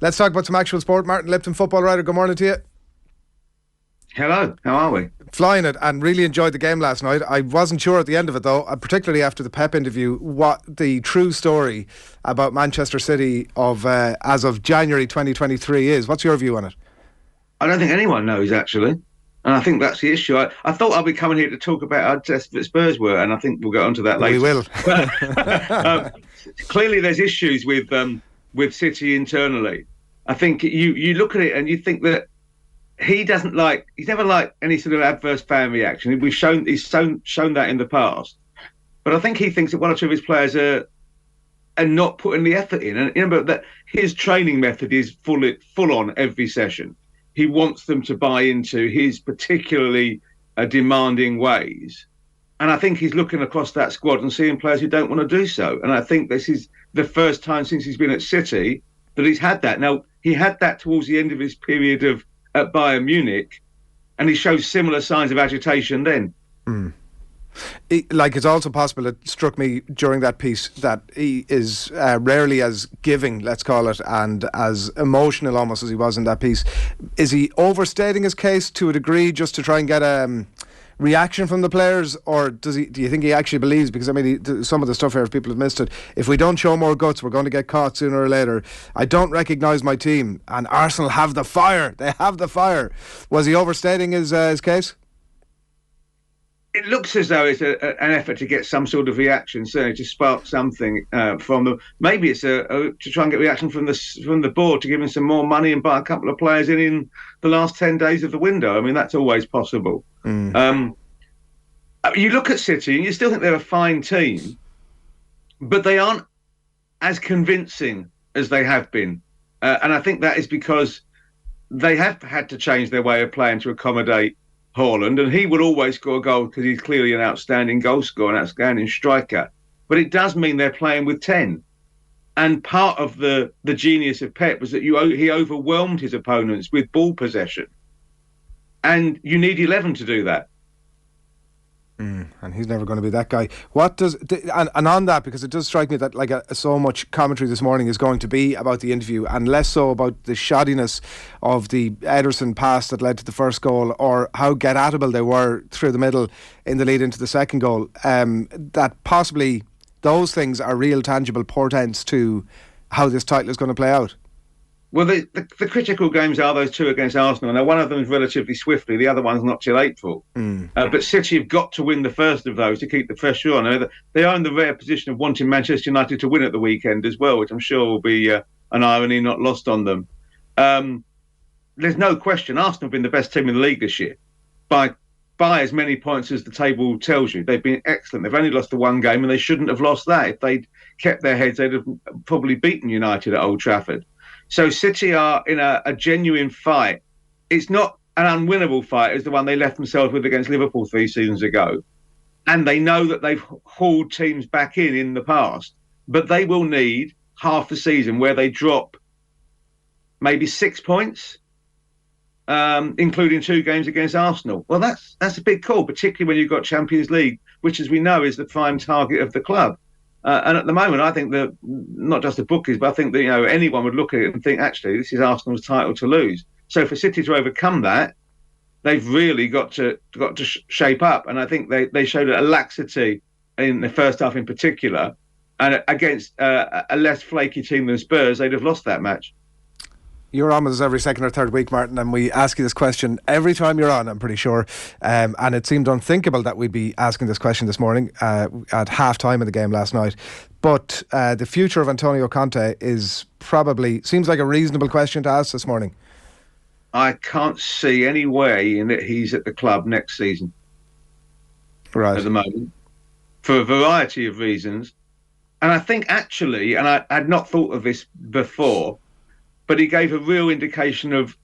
Let's talk about some actual sport. Martin Lipton, football writer, good morning to you. Hello, how are we? Flying it, and really enjoyed the game last night. I wasn't sure at the end of it though, particularly after the Pep interview, what the true story about Manchester City as of January 2023 is. What's your view on it? I don't think anyone knows, actually. And I think that's the issue. I thought I'd be coming here to talk about how desperate Spurs were, and I think we'll get onto that later. We will. Clearly, there's issues with City internally. I think you look at it and you think that he's never liked any sort of adverse fan reaction. He's shown that in the past. But I think he thinks that one or two of his players are not putting the effort in. And remember that his training method is full on every session. He wants them to buy into his particularly demanding ways. And I think he's looking across that squad and seeing players who don't want to do so. And I think this is the first time since he's been at City that he's had that. Now, he had that towards the end of his period at Bayern Munich, and he shows similar signs of agitation then. It's also possible, it struck me during that piece, that he is rarely as giving, let's call it, and as emotional almost as he was in that piece. Is he overstating his case to a degree just to try and get a reaction from the players, or do you think he actually believes, because I mean some of the stuff here, if people have missed it, if we don't show more guts we're going to get caught sooner or later. I don't recognise my team, and Arsenal have the fire. They have the fire. Was he overstating his case? It looks as though it's an effort to get some sort of reaction, certainly to spark something from them. Maybe it's to try and get reaction from the board to give him some more money and buy a couple of players in the last 10 days of the window. I mean, that's always possible. You look at City and you still think they're a fine team, but they aren't as convincing as they have been. And I think that is because they have had to change their way of playing to accommodate Haaland, and he will always score a goal because he's clearly an outstanding goal scorer, an outstanding striker. But it does mean they're playing with 10. And part of the genius of Pep was that he overwhelmed his opponents with ball possession. And you need 11 to do that. And he's never going to be that guy. And on that, because it does strike me that so much commentary this morning is going to be about the interview and less so about the shoddiness of the Ederson pass that led to the first goal, or how get-atable they were through the middle in the lead into the second goal. That possibly those things are real tangible portents to how this title is going to play out. Well, the critical games are those two against Arsenal. Now, one of them is relatively swiftly, the other one's not till April. But City have got to win the first of those to keep the pressure on. They are in the rare position of wanting Manchester United to win at the weekend as well, which I'm sure will be an irony not lost on them. There's no question Arsenal have been the best team in the league this year by as many points as the table tells you. They've been excellent. They've only lost the one game, and they shouldn't have lost that. If they'd kept their heads, they'd have probably beaten United at Old Trafford. So City are in a genuine fight. It's not an unwinnable fight as the one they left themselves with against Liverpool 3 seasons ago. And they know that they've hauled teams back in the past. But they will need half a season where they drop maybe 6 points, including 2 games against Arsenal. Well, that's a big call, particularly when you've got Champions League, which, as we know, is the prime target of the club. And at the moment, I think that not just the bookies, but I think that anyone would look at it and think, actually, this is Arsenal's title to lose. So for City to overcome that, they've really got to shape up. And I think they showed a laxity in the first half in particular. And against a less flaky team than Spurs, they'd have lost that match. You're on with us every second or third week, Martin, and we ask you this question every time you're on, I'm pretty sure. And it seemed unthinkable that we'd be asking this question this morning at half-time in the game last night. But the future of Antonio Conte seems like a reasonable question to ask this morning. I can't see any way in that he's at the club next season. Right. At the moment, for a variety of reasons. And I think actually, and I had not thought of this before, but he gave a real indication of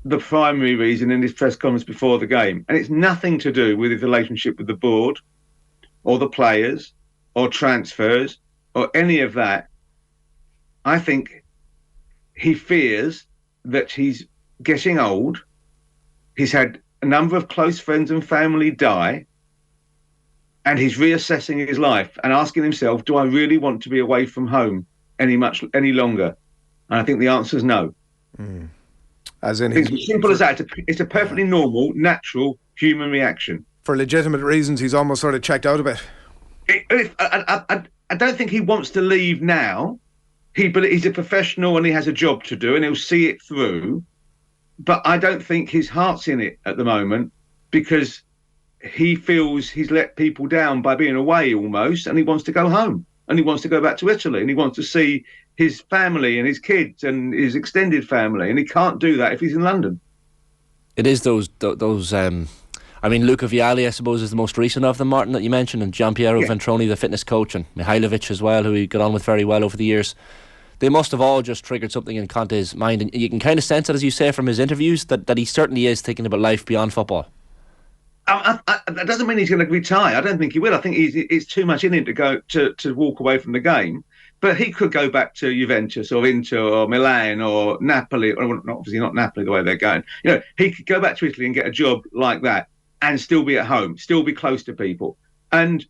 the primary reason in his press conference before the game. And it's nothing to do with his relationship with the board or the players or transfers or any of that. I think he fears that he's getting old. He's had a number of close friends and family die. And he's reassessing his life and asking himself, do I really want to be away from home any longer? And I think the answer is no. As in, it's as simple as that. It's a perfectly normal, natural human reaction. For legitimate reasons, he's almost sort of checked out a bit. I don't think he wants to leave now. He's a professional and he has a job to do and he'll see it through. But I don't think his heart's in it at the moment because he feels he's let people down by being away almost, and he wants to go home and he wants to go back to Italy and he wants to see his family and his kids and his extended family, and he can't do that if he's in London. It is those I mean, Luca Vialli, I suppose, is the most recent of them, Martin, that you mentioned, and Giampiero Ventroni, the fitness coach, and Mihailovic as well, who he got on with very well over the years. They must have all just triggered something in Conte's mind, and you can kind of sense it, as you say, from his interviews, that he certainly is thinking about life beyond football. That doesn't mean he's going to retire. I don't think he will. I think it's too much in him to go to walk away from the game. But he could go back to Juventus or Inter or Milan or Napoli, or obviously not Napoli the way they're going. He could go back to Italy and get a job like that and still be at home, still be close to people. And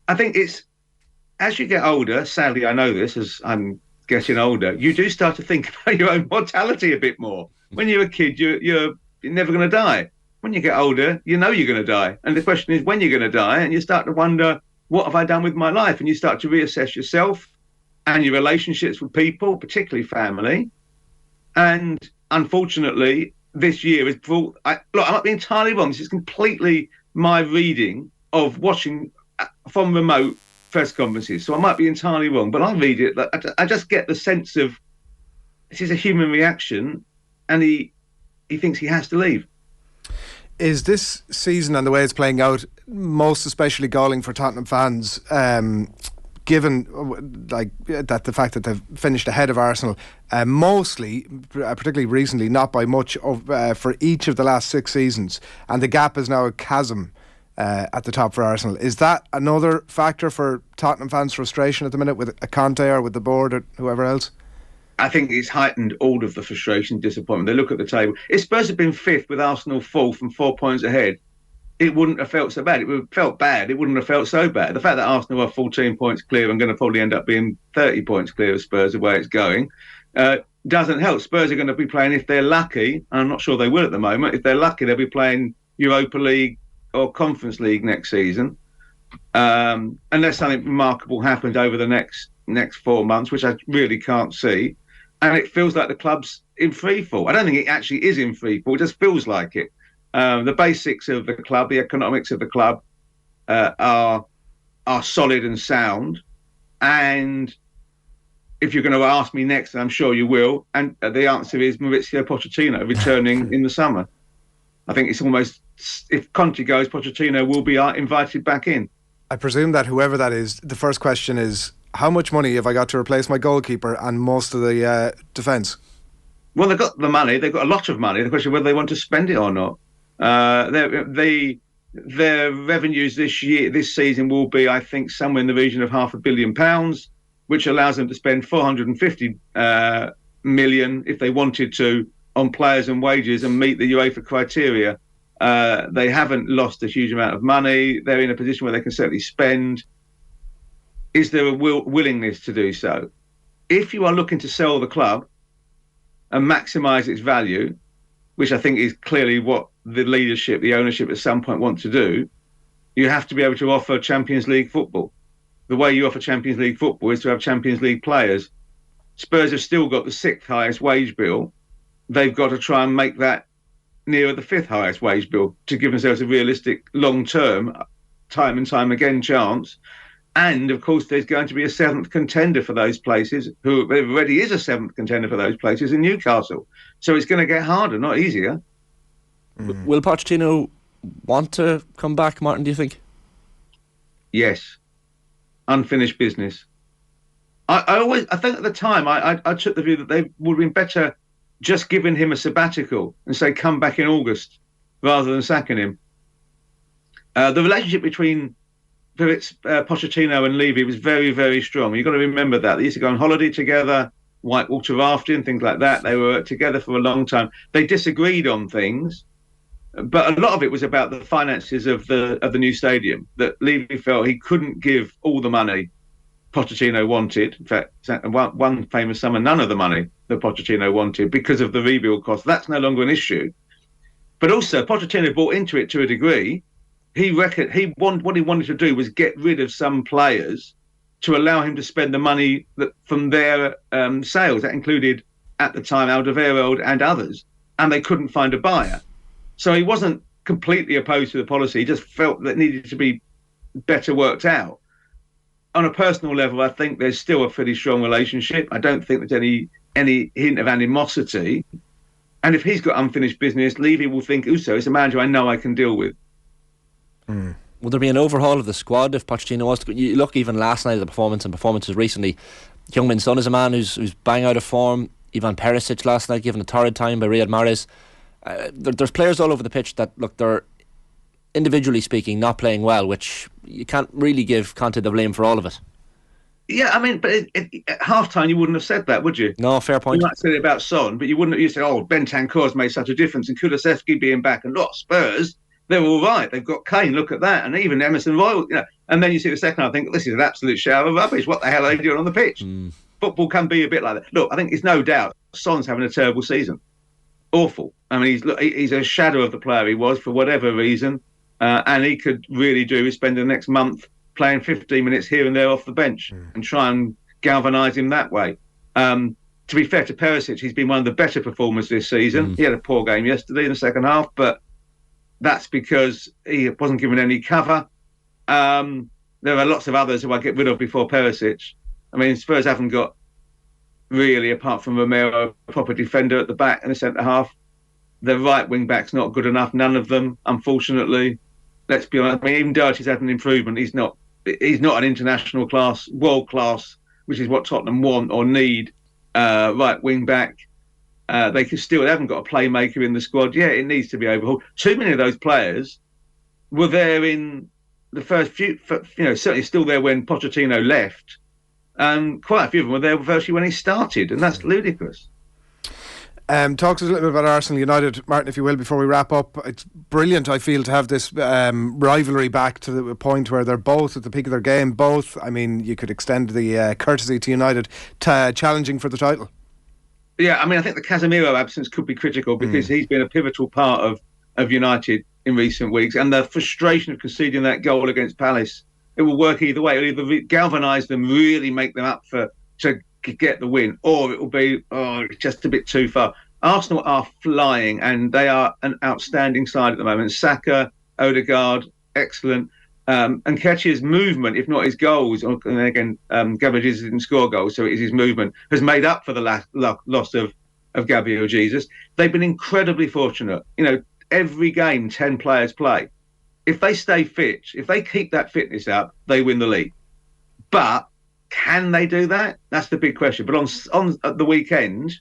I think it's, as you get older, sadly I know this as I'm getting older, you do start to think about your own mortality a bit more. When you're a kid, you're never going to die. When you get older, you know you're going to die. And the question is when you're going to die, and you start to wonder, what have I done with my life? And you start to reassess yourself and your relationships with people, particularly family. And unfortunately, this year has brought... I might be entirely wrong. This is completely my reading of watching from remote press conferences. So I might be entirely wrong, but I read it. I just get the sense of this is a human reaction, and he thinks he has to leave. Is this season and the way it's playing out most especially galling for Tottenham fans, given that the fact that they've finished ahead of Arsenal, mostly, particularly recently, not by much, for each of the last 6 seasons, and the gap is now a chasm at the top for Arsenal. Is that another factor for Tottenham fans' frustration at the minute with a Conte or with the board or whoever else? I think it's heightened all of the frustration, disappointment. They look at the table. If Spurs had been 5th with Arsenal 4th and 4 points ahead, it wouldn't have felt so bad. It would have felt bad. It wouldn't have felt so bad. The fact that Arsenal are 14 points clear and going to probably end up being 30 points clear of Spurs, the way it's going, doesn't help. Spurs are going to be playing, if they're lucky, and I'm not sure they will at the moment, if they're lucky, they'll be playing Europa League or Conference League next season, unless something remarkable happens over the next 4 months, which I really can't see. And it feels like the club's in freefall. I don't think it actually is in freefall. It just feels like it. The basics of the club, the economics of the club, are solid and sound. And if you're going to ask me next, and I'm sure you will, and the answer is Maurizio Pochettino returning in the summer. I think it's almost, if Conte goes, Pochettino will be invited back in. I presume that whoever that is, the first question is, how much money have I got to replace my goalkeeper and most of the defence? Well, they've got the money. They've got a lot of money. The question is whether they want to spend it or not. Their revenues this season will be, I think, somewhere in the region of £500 million, which allows them to spend 450 million if they wanted to on players and wages and meet the UEFA criteria. They haven't lost a huge amount of money. They're in a position where they can certainly spend. Is there a willingness to do so? If you are looking to sell the club and maximise its value, which I think is clearly what the leadership, the ownership at some point want to do, you have to be able to offer Champions League football. The way you offer Champions League football is to have Champions League players. Spurs have still got the 6th highest wage bill. They've got to try and make that nearer the 5th highest wage bill to give themselves a realistic long-term, time and time again chance. And, of course, there's going to be a 7th contender for those places, who already is a 7th contender for those places in Newcastle. So it's going to get harder, not easier. Will Pochettino want to come back, Martin, do you think? Yes. Unfinished business. I think at the time, I took the view that they would have been better just giving him a sabbatical and say, come back in August, rather than sacking him. The relationship between Pochettino and Levy was very, very strong. You've got to remember that. They used to go on holiday together, whitewater rafting, things like that. They were together for a long time. They disagreed on things, but a lot of it was about the finances of the new stadium, that Levy felt he couldn't give all the money Pochettino wanted. In fact, one famous summer, none of the money that Pochettino wanted because of the rebuild cost. That's no longer an issue. But also, Pochettino bought into it to a degree. What he wanted to do was get rid of some players to allow him to spend the money from their sales. That included, at the time, Alderweireld and others. And they couldn't find a buyer. So he wasn't completely opposed to the policy. He just felt that it needed to be better worked out. On a personal level, I think there's still a pretty strong relationship. I don't think there's any hint of animosity. And if he's got unfinished business, Levy will think, also, it's a manager I know I can deal with. Mm. Will there be an overhaul of the squad if Pochettino was to... You look even last night at the performance and performances recently. Heung-min Son is a man who's bang out of form. Ivan Perisic last night given a torrid time by Riyad Mahrez. There's players all over the pitch that, look, they're individually speaking not playing well, which you can't really give Conte the blame for all of it. Yeah, I mean, but at half-time you wouldn't have said that, would you? No, fair point. You might say it about Son, but you wouldn't have. You said, oh, Bentancur's made such a difference, and Kulusevski being back, and look, Spurs, they're all right. They've got Kane, look at that, and even Emerson Royal, And then you see the second, I think, this is an absolute shower of rubbish. What the hell are they doing on the pitch? Football can be a bit like that. Look, I think it's no doubt Son's having a terrible season. Awful. I mean, he's a shadow of the player he was for whatever reason, and he could really do is spend the next month playing 15 minutes here and there off the bench and try and galvanise him that way. To be fair to Perisic, he's been one of the better performers this season. He had a poor game yesterday in the second half, but that's because he wasn't given any cover. There are lots of others who I get rid of before Perisic. I mean, Spurs haven't got really, apart from Romero, a proper defender at the back and the centre half. The right wing back's not good enough. None of them, unfortunately. Let's be honest. I mean, even Doherty's had an improvement. He's not an international class, world class, which is what Tottenham want or need. Right wing back. They haven't got a playmaker in the squad. Yeah, it needs to be overhauled. Too many of those players were there in the first few, certainly still there when Pochettino left. And quite a few of them were there virtually when he started, and that's ludicrous. Talk to us a little bit about Arsenal United, Martin, if you will, before we wrap up. It's brilliant, I feel, to have this rivalry back to the point where they're both at the peak of their game. Both, I mean, you could extend the courtesy to United challenging for the title. Yeah, I mean, I think the Casemiro absence could be critical because he's been a pivotal part of United in recent weeks, and the frustration of conceding that goal against Palace, it will work either way. It'll either galvanise them, really make them up to get the win, or it will be just a bit too far. Arsenal are flying, and they are an outstanding side at the moment. Saka, Odegaard, excellent. And Nketiah's movement, if not his goals, and again, Gabriel Jesus didn't score goals, so it is his movement, has made up for the loss of Gabriel Jesus. They've been incredibly fortunate. Every game 10 players play. If they stay fit, if they keep that fitness up, they win the league. But can they do that? That's the big question. But on the weekend,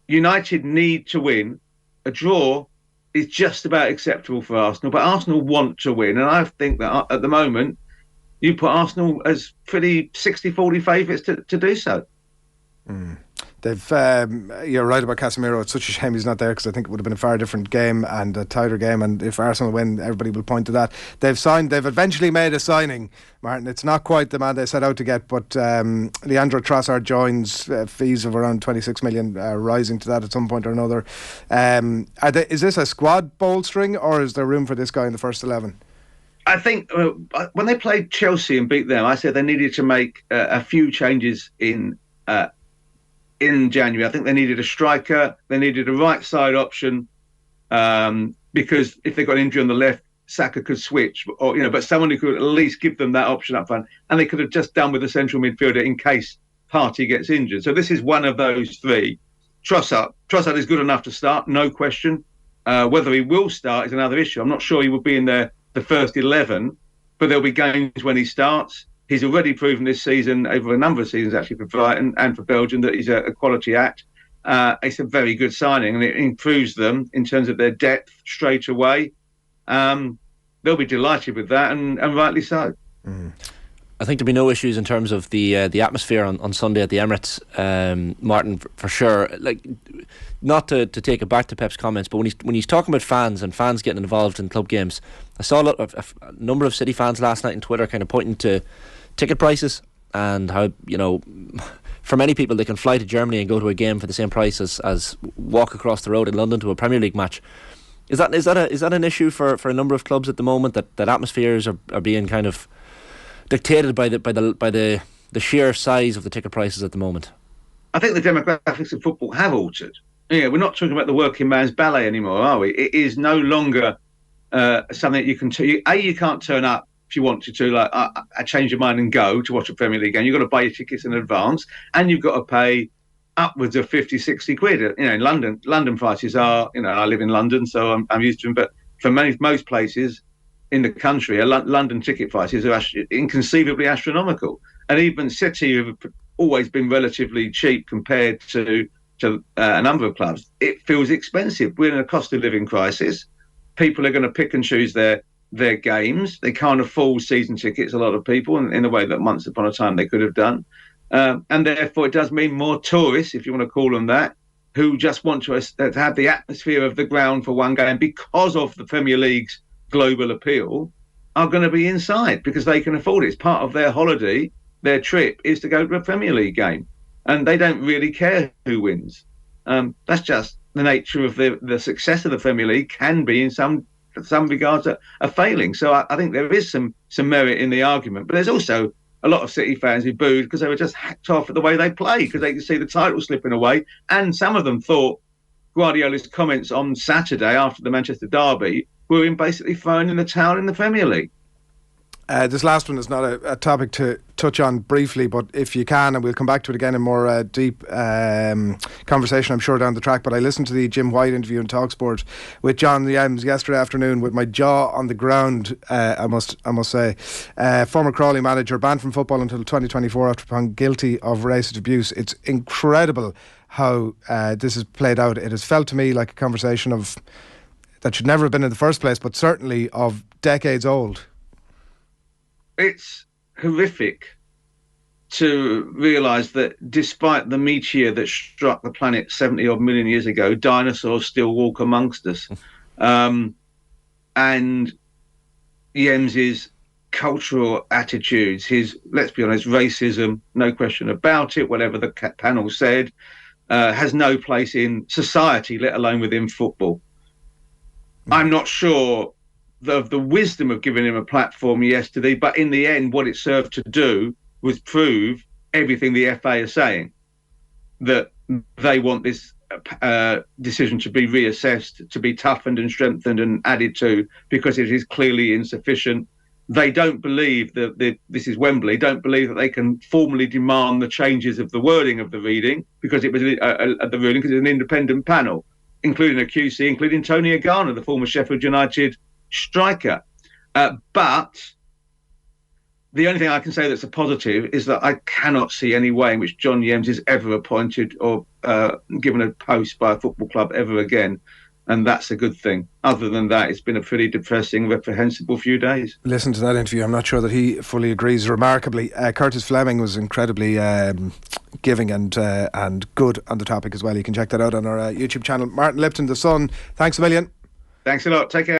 United need to win. A draw is just about acceptable for Arsenal, but Arsenal want to win. And I think that at the moment, you put Arsenal as pretty 60-40 favourites to do so. You're right about Casemiro. It's such a shame he's not there, because I think it would have been a far different game and a tighter game, and if Arsenal win, everybody will point to that. They've eventually made a signing, Martin. It's not quite the man they set out to get, but Leandro Trossard joins, fees of around 26 million, rising to that at some point or another. Is this a squad bolstering, or is there room for this guy in the first 11? I think when they played Chelsea and beat them, I said they needed to make a few changes in January. I think they needed a striker, they needed a right side option, because if they got an injury on the left, Saka could switch, but someone who could at least give them that option up front, and they could have just done with a central midfielder in case Partey gets injured. So this is one of those three. Trossard is good enough to start, no question. Whether he will start is another issue. I'm not sure he will be in the first 11, but there'll be games when he starts. He's already proven this season, over a number of seasons actually, for Brighton and for Belgium, that he's a quality act. It's a very good signing, and it improves them in terms of their depth straight away. They'll be delighted with that, and rightly so. I think there'll be no issues in terms of the atmosphere on Sunday at the Emirates, Martin, for sure. Like, not to take it back to Pep's comments, but when he's talking about fans and fans getting involved in club games, I saw a number of City fans last night on Twitter kind of pointing to ticket prices and how, for many people they can fly to Germany and go to a game for the same price as walk across the road in London to a Premier League match. Is that an issue for a number of clubs at the moment, that atmospheres are being kind of dictated by the sheer size of the ticket prices at the moment? I think the demographics of football have altered. We're not talking about the working man's ballet anymore, are we? It is no longer something that you can you can't turn up if you want to like I change your mind and go to watch a Premier League game. You've got to buy your tickets in advance, and you've got to pay upwards of 50, 60 quid. In London prices are, I live in London, so I'm used to them. But for most places in the country, London ticket prices are inconceivably astronomical. And even City, who have always been relatively cheap compared to a number of clubs, it feels expensive. We're in a cost of living crisis. People are going to pick and choose their games. They can't afford season tickets, a lot of people, in a way that once upon a time they could have done. And therefore it does mean more tourists, if you want to call them that, who just want to have the atmosphere of the ground for one game because of the Premier League's global appeal, are going to be inside because they can afford it. It's part of their holiday. Their trip is to go to a Premier League game, and they don't really care who wins. That's just the nature of the success of the Premier League can be in some regards a failing. So I think there is some merit in the argument, but there's also a lot of City fans who booed because they were just hacked off at the way they play, because they could see the title slipping away. And some of them thought Guardiola's comments on Saturday after the Manchester derby were in basically throwing in the towel in the Premier League. This last one is not a topic to touch on briefly, but if you can, and we'll come back to it again in more deep conversation, I'm sure, down the track. But I listened to the Jim White interview in TalkSport with John Yems yesterday afternoon with my jaw on the ground, I must say. Former Crawley manager, banned from football until 2024 after found guilty of racist abuse. It's incredible how this has played out. It has felt to me like a conversation that should never have been in the first place, but certainly of decades old. It's horrific to realise that despite the meteor that struck the planet 70-odd million years ago, dinosaurs still walk amongst us. And Yems's cultural attitudes, his, let's be honest, racism, no question about it, whatever the panel said, has no place in society, let alone within football. I'm not sure of the wisdom of giving him a platform yesterday, but in the end, what it served to do was prove everything the FA are saying, that they want this decision to be reassessed, to be toughened and strengthened and added to, because it is clearly insufficient. They don't believe that this is Wembley, don't believe that they can formally demand the changes of the wording of the reading, because it was the ruling, because it's an independent panel, including a QC, including Tony Agana, the former Sheffield United striker. But the only thing I can say that's a positive is that I cannot see any way in which John Yems is ever appointed or given a post by a football club ever again. And that's a good thing. Other than that, it's been a pretty depressing, reprehensible few days. Listen to that interview. I'm not sure that he fully agrees. Remarkably, Curtis Fleming was incredibly giving and good on the topic as well. You can check that out on our YouTube channel. Martin Lipton, The Sun, thanks a million. Thanks a lot. Take care.